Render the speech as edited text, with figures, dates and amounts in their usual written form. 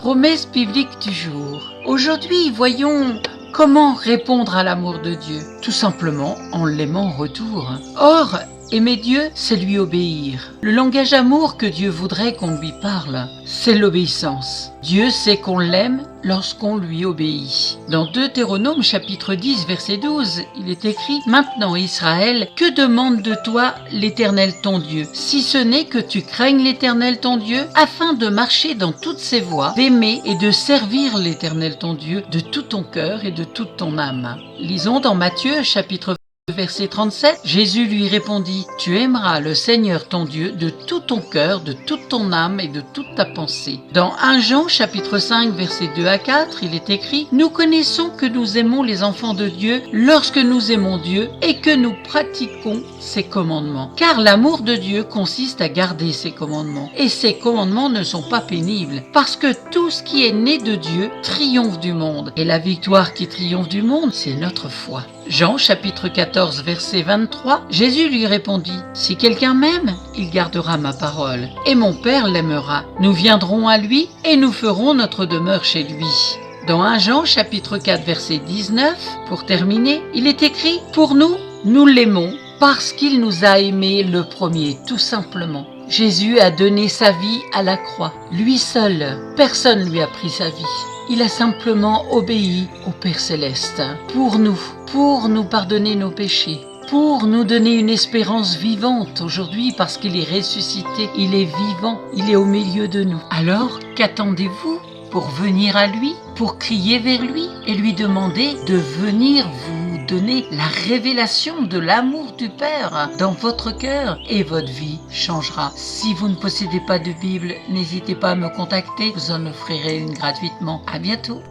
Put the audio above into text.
Promesse biblique du jour. Aujourd'hui, voyons comment répondre à l'amour de Dieu. Tout simplement en l'aimant en retour. Or, aimer Dieu, c'est lui obéir. Le langage amour que Dieu voudrait qu'on lui parle, c'est l'obéissance. Dieu sait qu'on l'aime lorsqu'on lui obéit. Dans Deutéronome chapitre 10 verset 12, il est écrit « Maintenant Israël, que demande de toi l'Éternel ton Dieu, si ce n'est que tu craignes l'Éternel ton Dieu, afin de marcher dans toutes ses voies, d'aimer et de servir l'Éternel ton Dieu de tout ton cœur et de toute ton âme. » Lisons dans Matthieu chapitre Verset 37, Jésus lui répondit « Tu aimeras le Seigneur ton Dieu de tout ton cœur, de toute ton âme et de toute ta pensée. » Dans 1 Jean chapitre 5 versets 2 à 4, il est écrit « Nous connaissons que nous aimons les enfants de Dieu lorsque nous aimons Dieu et que nous pratiquons ses commandements. Car l'amour de Dieu consiste à garder ses commandements. Et ses commandements ne sont pas pénibles, parce que tout ce qui est né de Dieu triomphe du monde. Et la victoire qui triomphe du monde, c'est notre foi. » Jean chapitre 14 verset 23, Jésus lui répondit « Si quelqu'un m'aime, il gardera ma parole, et mon Père l'aimera. Nous viendrons à lui et nous ferons notre demeure chez lui. » Dans 1 Jean chapitre 4 verset 19, pour terminer, il est écrit « Pour nous, nous l'aimons parce qu'il nous a aimés le premier, tout simplement. » Jésus a donné sa vie à la croix. Lui seul, personne lui a pris sa vie. Il a simplement obéi au Père Céleste pour nous pardonner nos péchés, pour nous donner une espérance vivante aujourd'hui parce qu'il est ressuscité, il est vivant, il est au milieu de nous. Alors, qu'attendez-vous pour venir à lui, pour crier vers lui et lui demander de venir vous donner la révélation de l'amour du Père dans votre cœur et votre vie changera. Si vous ne possédez pas de Bible, n'hésitez pas à me contacter, vous en offrirez une gratuitement. À bientôt.